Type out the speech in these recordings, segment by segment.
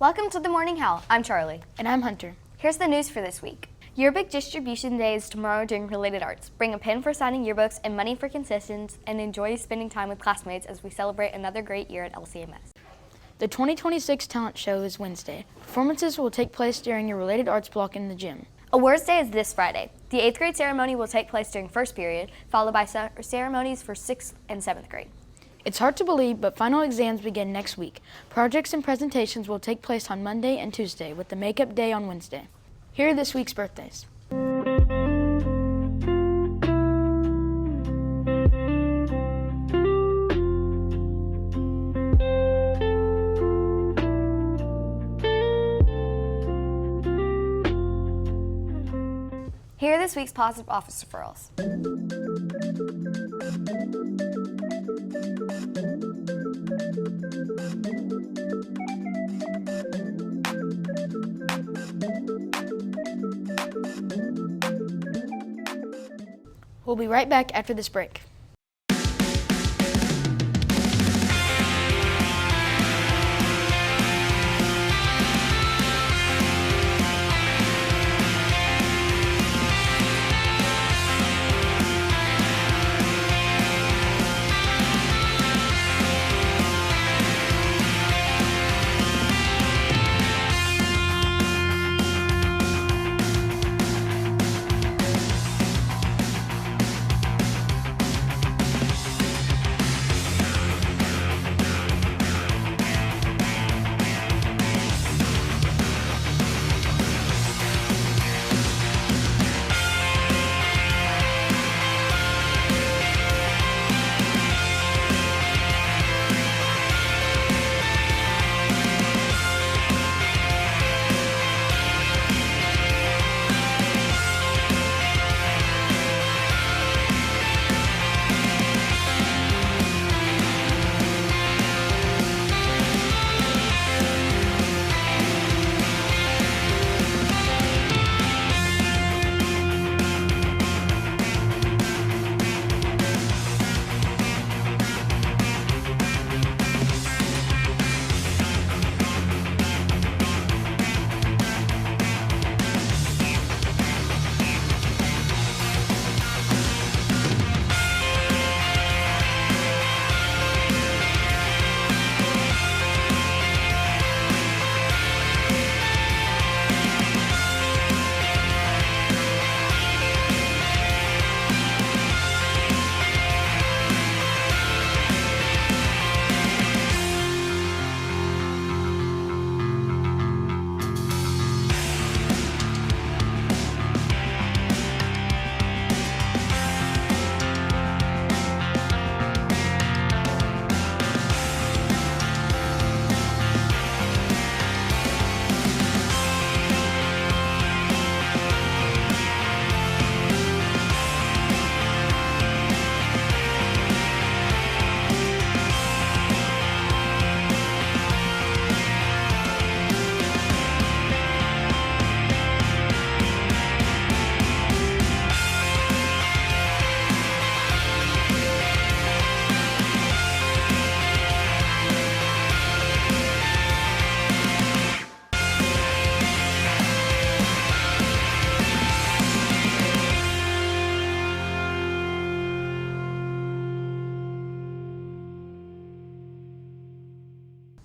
Welcome to the Morning Howl. I'm Charlie. And I'm Hunter. Here's the news for this week. Yearbook Distribution Day is tomorrow during Related Arts. Bring a pen for signing yearbooks and money for concessions, and enjoy spending time with classmates as we celebrate another great year at LCMS. The 2026 Talent Show is Wednesday. Performances will take place during your Related Arts block in the gym. Awards Day is this Friday. The 8th grade ceremony will take place during first period, followed by ceremonies for 6th and 7th grade. It's hard to believe, but final exams begin next week. Projects and presentations will take place on Monday and Tuesday, with the makeup day on Wednesday. Here are this week's birthdays. Here are this week's positive office referrals. We'll be right back after this break.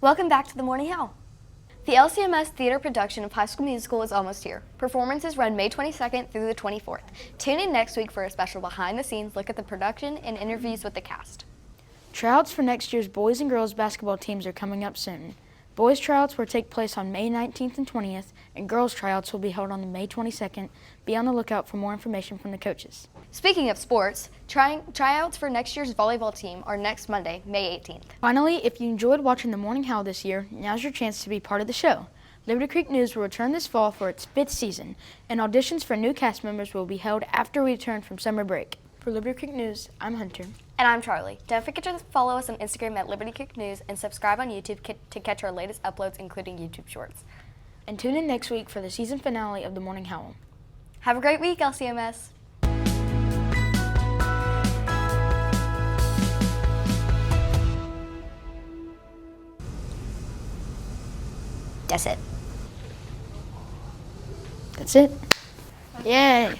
Welcome back to the Morning Howl. The LCMS theater production of High School Musical is almost here. Performances run May 22nd through the 24th. Tune in next week for a special behind-the-scenes look at the production and interviews with the cast. Tryouts for next year's boys and girls basketball teams are coming up soon. Boys tryouts will take place on May 19th and 20th, and girls tryouts will be held on May 22nd. Be on the lookout for more information from the coaches. Speaking of sports, tryouts for next year's volleyball team are next Monday, May 18th. Finally, if you enjoyed watching the Morning Howl this year, now's your chance to be part of the show. Liberty Creek News will return this fall for its 5th season, and auditions for new cast members will be held after we return from summer break. For Liberty Creek News, I'm Hunter. And I'm Charlie. Don't forget to follow us on Instagram at Liberty Creek News and subscribe on YouTube to catch our latest uploads, including YouTube Shorts. And tune in next week for the season finale of the Morning Howl. Have a great week, LCMS. That's it. That's it. Yay.